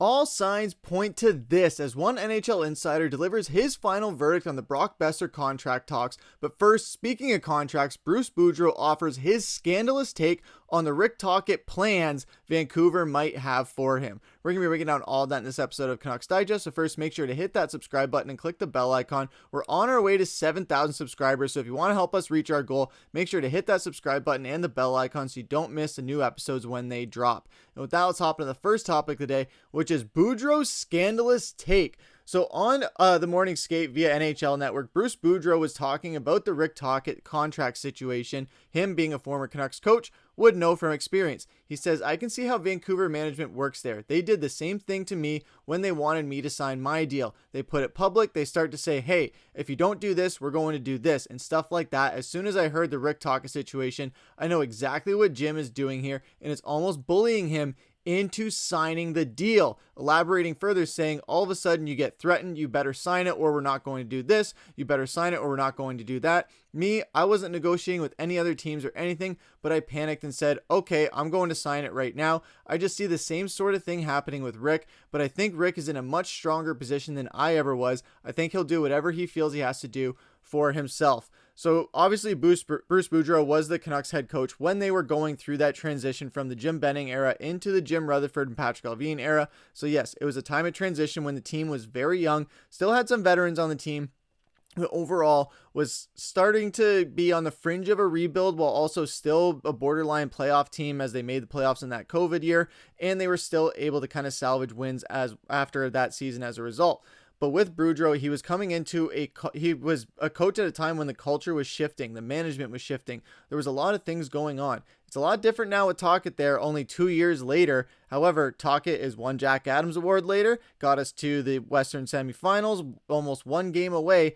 All signs point to this as one NHL insider delivers his final verdict on the Brock Boeser contract talks. But first, speaking of contracts, Bruce Boudreau offers his scandalous take on the Rick Tocchet plans Vancouver might have for him. We're going to be breaking down all of that in this episode of Canucks Digest. So first, make sure to hit that subscribe button and click the bell icon. We're on our way to 7,000 subscribers. So if you want to help us reach our goal, make sure to hit that subscribe button and the bell icon so you don't miss the new episodes when they drop. And with that, let's hop into the first topic of the day, which is Boudreau's scandalous take. So on the morning skate via NHL Network, Bruce Boudreau was talking about the Rick Tocchet contract situation. Him being a former Canucks coach would know from experience. He says, I can see how Vancouver management works there. They did the same thing to me when they wanted me to sign my deal. They put it public. They start to say, hey, if you don't do this, we're going to do this and stuff like that. As soon as I heard the Rick Tocchet situation, I know exactly what Jim is doing here, and it's almost bullying him into signing the deal. Elaborating further, saying all of a sudden you get threatened, you better sign it or we're not going to do this, you better sign it or we're not going to do that. Me, I wasn't negotiating with any other teams or anything, but I panicked and said, okay, I'm going to sign it right now. I just see the same sort of thing happening with Rick, but I think Rick is in a much stronger position than I ever was. I think he'll do whatever he feels he has to do for himself. So obviously Bruce Boudreau was the Canucks head coach when they were going through that transition from the Jim Benning era into the Jim Rutherford and Patrik Allvin era. So yes, it was a time of transition when the team was very young, still had some veterans on the team, but overall was starting to be on the fringe of a rebuild while also still a borderline playoff team as they made the playoffs in that COVID year, and they were still able to kind of salvage wins as after that season as a result. But with Boudreau, he was coming into he was a coach at a time when the culture was shifting, the management was shifting. There was a lot of things going on. It's a lot different now with Tocchet there, only 2 years later. However, Tocchet is one Jack Adams Award later, got us to the Western semifinals, almost one game away.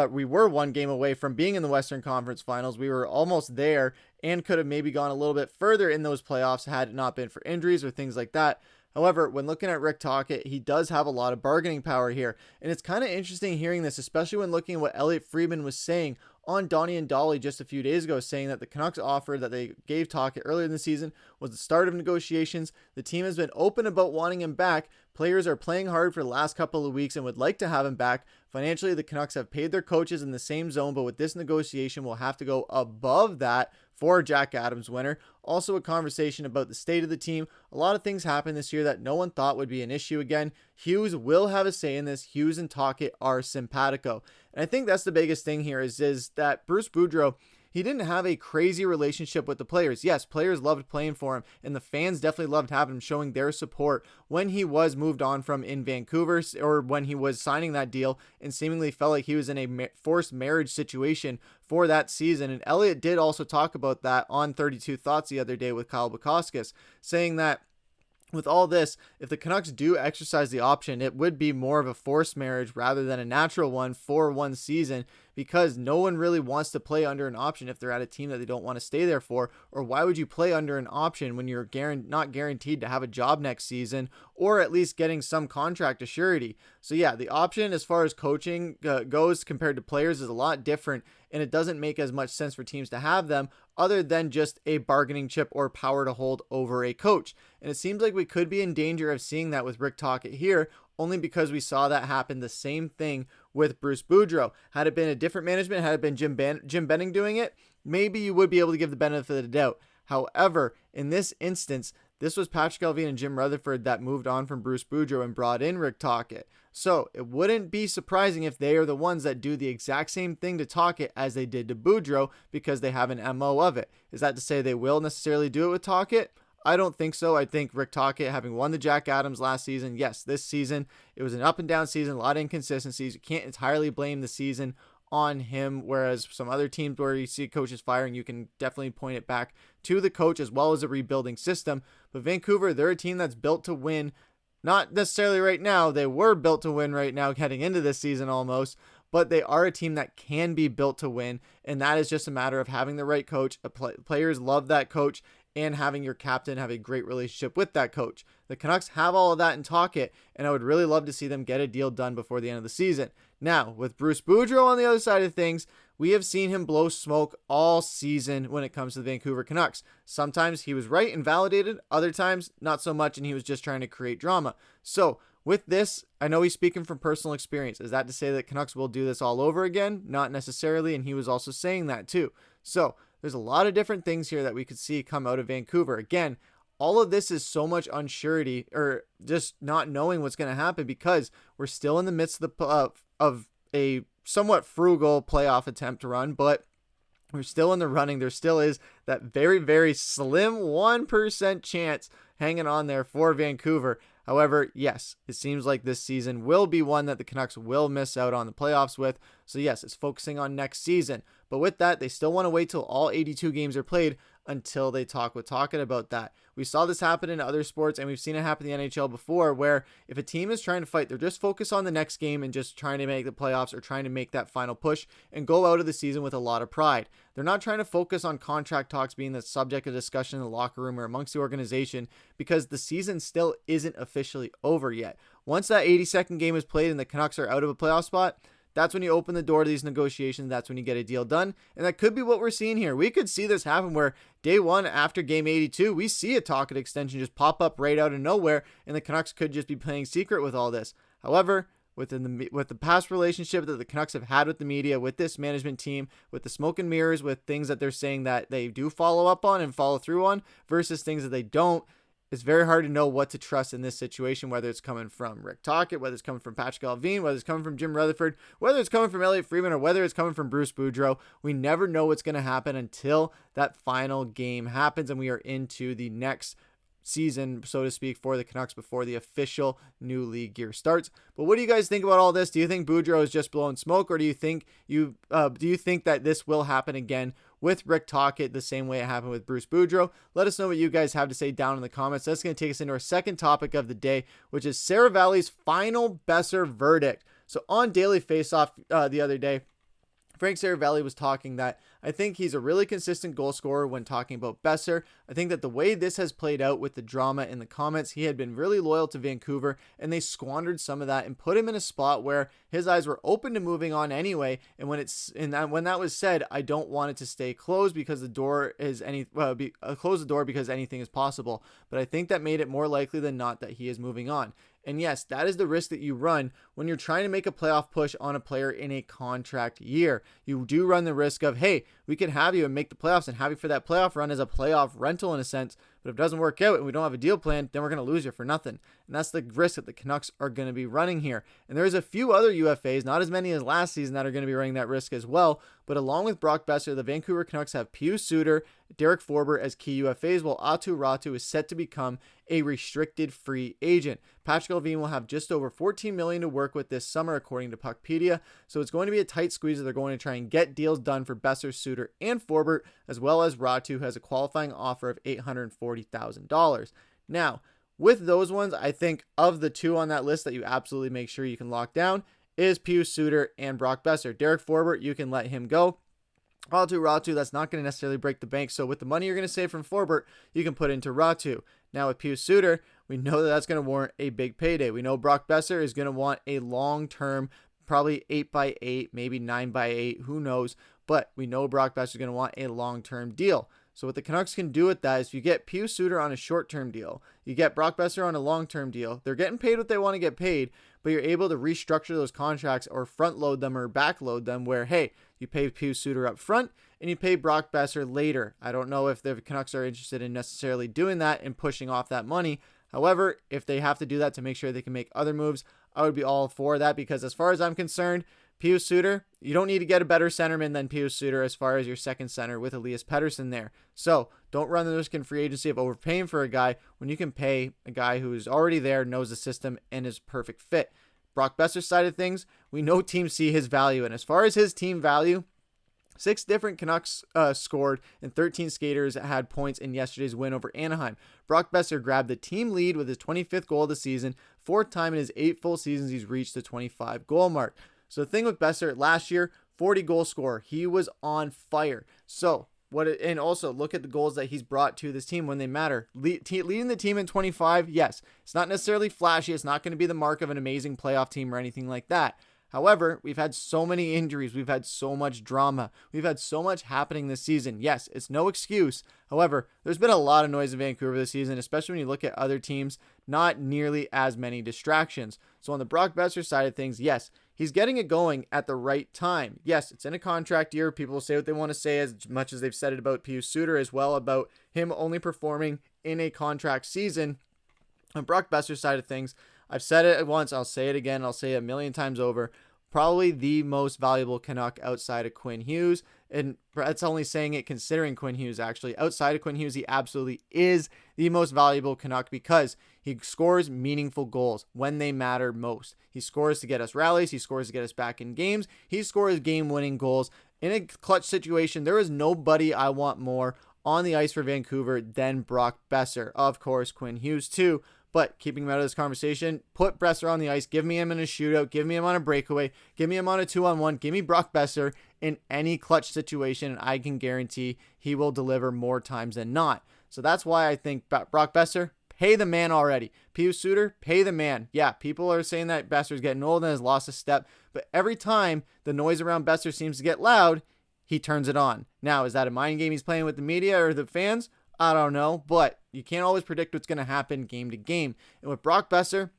We were one game away from being in the Western Conference Finals. We were almost there and could have maybe gone a little bit further in those playoffs had it not been for injuries or things like that. However, when looking at Rick Tocchet, he does have a lot of bargaining power here. And it's kind of interesting hearing this, especially when looking at what Elliotte Friedman was saying on Donnie and Dolly just a few days ago, saying that the Canucks offer that they gave Tocchet earlier in the season was the start of negotiations. The team has been open about wanting him back. Players are playing hard for the last couple of weeks and would like to have him back. Financially, the Canucks have paid their coaches in the same zone, but with this negotiation, we'll have to go above that for Jack Adams winner. Also a conversation about the state of the team. A lot of things happened this year that no one thought would be an issue again. Hughes will have a say in this. Hughes and Tocchet are simpatico. And I think that's the biggest thing here is that Bruce Boudreau, he didn't have a crazy relationship with the players. Yes, players loved playing for him, and the fans definitely loved having him showing their support when he was moved on from in Vancouver or when he was signing that deal and seemingly felt like he was in a forced marriage situation for that season. And Elliotte did also talk about that on 32 Thoughts the other day with Kyle Bukauskas, saying that with all this, if the Canucks do exercise the option, it would be more of a forced marriage rather than a natural one for one season, because no one really wants to play under an option if they're at a team that they don't want to stay there for. Or why would you play under an option when you're not guaranteed to have a job next season, or at least getting some contract assurity? So yeah, the option as far as coaching goes compared to players is a lot different, and it doesn't make as much sense for teams to have them other than just a bargaining chip or power to hold over a coach. And it seems like we could be in danger of seeing that with Rick Tocchet here, only because we saw that happen the same thing with Bruce Boudreau. Had it been a different management, had it been Jim Benning doing it, maybe you would be able to give the benefit of the doubt. However, in this instance, this was Patrik Allvin and Jim Rutherford that moved on from Bruce Boudreau and brought in Rick Tocchet. So it wouldn't be surprising if they are the ones that do the exact same thing to Tocchet as they did to Boudreau, because they have an MO of it. Is that to say they will necessarily do it with Tocchet? I don't think so. I think Rick Tocchet, having won the Jack Adams last season, yes, this season, it was an up and down season, a lot of inconsistencies. You can't entirely blame the season on him, whereas some other teams where you see coaches firing, you can definitely point it back to the coach as well as a rebuilding system. But Vancouver, they're a team that's built to win. Not necessarily right now. They were built to win right now heading into this season almost, but they are a team that can be built to win, and that is just a matter of having the right coach. Players love that coach, and having your captain have a great relationship with that coach. The Canucks have all of that in Tocchet, and I would really love to see them get a deal done before the end of the season. Now, with Bruce Boudreau on the other side of things, we have seen him blow smoke all season when it comes to the Vancouver Canucks. Sometimes he was right and validated, other times not so much, and he was just trying to create drama. So with this, I know he's speaking from personal experience. Is that to say that Canucks will do this all over again? Not necessarily, and he was also saying that too. So there's a lot of different things here that we could see come out of Vancouver. Again, all of this is so much unsurety, or just not knowing what's going to happen, because we're still in the midst of a somewhat frugal playoff attempt to run, but we're still in the running. There still is that very, very slim 1% chance hanging on there for Vancouver. However, yes, it seems like this season will be one that the Canucks will miss out on the playoffs with. So yes, it's focusing on next season. But with that, they still want to wait till all 82 games are played until they talk with Tocchet about that. We saw this happen in other sports, and we've seen it happen in the NHL before, where if a team is trying to fight, they're just focused on the next game and just trying to make the playoffs or trying to make that final push and go out of the season with a lot of pride. They're not trying to focus on contract talks being the subject of discussion in the locker room or amongst the organization, because the season still isn't officially over yet. Once that 82nd game is played and the Canucks are out of a playoff spot, that's when you open the door to these negotiations. That's when you get a deal done. And that could be what we're seeing here. We could see this happen where day one after game 82, we see a Tocchet extension just pop up right out of nowhere, and the Canucks could just be playing secret with all this. However, with the past relationship that the Canucks have had with the media, with this management team, with the smoke and mirrors, with things that they're saying that they do follow up on and follow through on versus things that they don't, it's very hard to know what to trust in this situation, whether it's coming from Rick Tocchet, whether it's coming from Patrik Allvin, whether it's coming from Jim Rutherford, whether it's coming from Elliotte Friedman, or whether it's coming from Bruce Boudreau. We never know what's going to happen until that final game happens and we are into the next season, so to speak, for the Canucks before the official new league year starts. But what do you guys think about all this? Do you think Boudreau is just blowing smoke, or do you think that this will happen again with Rick Tocchet the same way it happened with Bruce Boudreau? Let us know what you guys have to say down in the comments. That's going to take us into our second topic of the day, which is Seravalli's final Boeser verdict. So on Daily Faceoff the other day, Frank Seravalli was talking that I think he's a really consistent goal scorer when talking about Boeser. I think that the way this has played out with the drama in the comments, he had been really loyal to Vancouver, and they squandered some of that and put him in a spot where his eyes were open to moving on anyway. And when that was said, I don't want it to stay closed because the door is close the door because anything is possible. But I think that made it more likely than not that he is moving on. And yes, that is the risk that you run when you're trying to make a playoff push on a player in a contract year. You do run the risk of, hey, we can have you and make the playoffs and have you for that playoff run as a playoff rental in a sense. But if it doesn't work out and we don't have a deal plan, then we're going to lose you for nothing. And that's the risk that the Canucks are going to be running here. And there's a few other UFAs, not as many as last season, that are going to be running that risk as well. But along with Brock Boeser, the Vancouver Canucks have Pius Suter, Derek Forbort as key UFAs, while Aatu Räty is set to become a restricted free agent. Patrik Allvin will have just over $14 million to work with this summer, according to Puckpedia. So it's going to be a tight squeeze. They're going to try and get deals done for Boeser, Suter, and Forbort, as well as Räty, who has a qualifying offer of $840,000. Now, with those ones, I think of the two on that list that you absolutely make sure you can lock down is Pius Suter and Brock Boeser. Derek Forbort, you can let him go. Aatu Räty, that's not going to necessarily break the bank. So with the money you're going to save from Forbort, you can put into Räty. Now with Pius Suter, we know that that's going to warrant a big payday. We know Brock Boeser is going to want a long-term, probably 8x8, maybe 9x8, who knows. But we know Brock Boeser is going to want a long-term deal. So what the Canucks can do with that is if you get Pius Suter on a short-term deal, you get Brock Boeser on a long-term deal, they're getting paid what they want to get paid, but you're able to restructure those contracts or front-load them or back-load them where, hey, you pay Pius Suter up front and you pay Brock Boeser later. I don't know if the Canucks are interested in necessarily doing that and pushing off that money. However, if they have to do that to make sure they can make other moves, I would be all for that, because as far as I'm concerned, Pius Suter, you don't need to get a better centerman than Pius Suter as far as your second center with Elias Pettersson there. So don't run the risk in free agency of overpaying for a guy when you can pay a guy who's already there, knows the system, and is perfect fit. Brock Boeser's side of things, we know teams see his value. And as far as his team value, 6 different Canucks scored and 13 skaters had points in yesterday's win over Anaheim. Brock Boeser grabbed the team lead with his 25th goal of the season, 4th time in his 8 full seasons he's reached the 25 goal mark. So the thing with Boeser, last year, 40 goal scorer. He was on fire. So and also look at the goals that he's brought to this team when they matter. Leading the team in 25, yes. It's not necessarily flashy. It's not going to be the mark of an amazing playoff team or anything like that. However, we've had so many injuries. We've had so much drama. We've had so much happening this season. Yes, it's no excuse. However, there's been a lot of noise in Vancouver this season, especially when you look at other teams, not nearly as many distractions. So on the Brock Boeser side of things, yes, he's getting it going at the right time. Yes, it's in a contract year. People will say what they want to say, as much as they've said it about Pius Suter as well, about him only performing in a contract season. On Brock Boeser's side of things, I've said it once, I'll say it again, I'll say it a million times over. Probably the most valuable Canuck outside of Quinn Hughes. And that's only saying it considering Quinn Hughes, actually. Outside of Quinn Hughes, he absolutely is the most valuable Canuck because he scores meaningful goals when they matter most. He scores to get us rallies. He scores to get us back in games. He scores game-winning goals. In a clutch situation, there is nobody I want more on the ice for Vancouver than Brock Boeser. Of course, Quinn Hughes too. But keeping him out of this conversation, put Boeser on the ice. Give me him in a shootout. Give me him on a breakaway. Give me him on a 2-on-1. Give me Brock Boeser in any clutch situation, and I can guarantee he will deliver more times than not. So that's why I think Brock Boeser, pay the man already. Pius Suter, pay the man. Yeah, people are saying that Boeser's getting old and has lost a step, but every time the noise around Boeser seems to get loud, he turns it on. Now, is that a mind game he's playing with the media or the fans? I don't know, but you can't always predict what's going to happen game to game. And with Brock Boeser,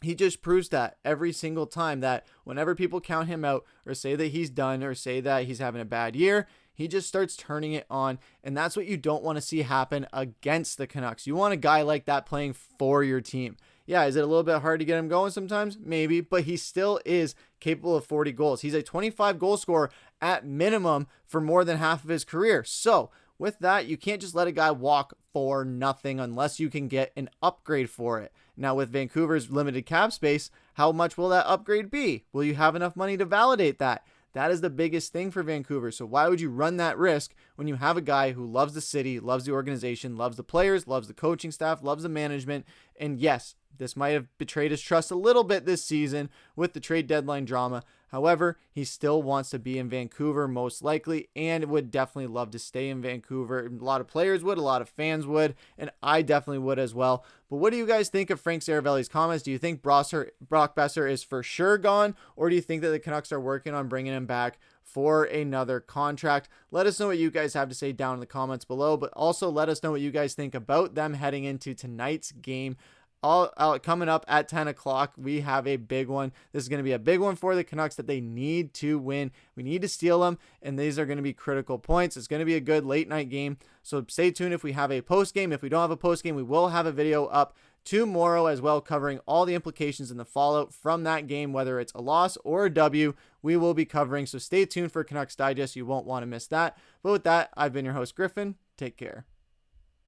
he just proves that every single time, that whenever people count him out or say that he's done or say that he's having a bad year, he just starts turning it on. And that's what you don't want to see happen against the Canucks. You want a guy like that playing for your team. Yeah, is it a little bit hard to get him going sometimes? Maybe, but he still is capable of 40 goals. He's a 25 goal scorer at minimum for more than half of his career. So with that, you can't just let a guy walk for nothing unless you can get an upgrade for it. Now, with Vancouver's limited cap space, how much will that upgrade be? Will you have enough money to validate that? That is the biggest thing for Vancouver. So why would you run that risk when you have a guy who loves the city, loves the organization, loves the players, loves the coaching staff, loves the management? And yes, this might have betrayed his trust a little bit this season with the trade deadline drama. However, he still wants to be in Vancouver most likely and would definitely love to stay in Vancouver. A lot of players would, a lot of fans would, and I definitely would as well. But what do you guys think of Frank Seravalli's comments? Do you think Brock Boeser is for sure gone, or do you think that the Canucks are working on bringing him back for another contract? Let us know what you guys have to say down in the comments below, but also let us know what you guys think about them heading into tonight's game. All coming up at 10 o'clock, we have a big one. This is going to be a big one for the Canucks that they need to win. We need to steal them, and these are going to be critical points. It's going to be a good late night game, so stay tuned if we have a post game. If we don't have a post game, we will have a video up tomorrow as well, covering all the implications and the fallout from that game, whether it's a loss or a W. We will be covering, so stay tuned for Canucks Digest. You won't want to miss that. But with that, I've been your host, Griffen. Take care.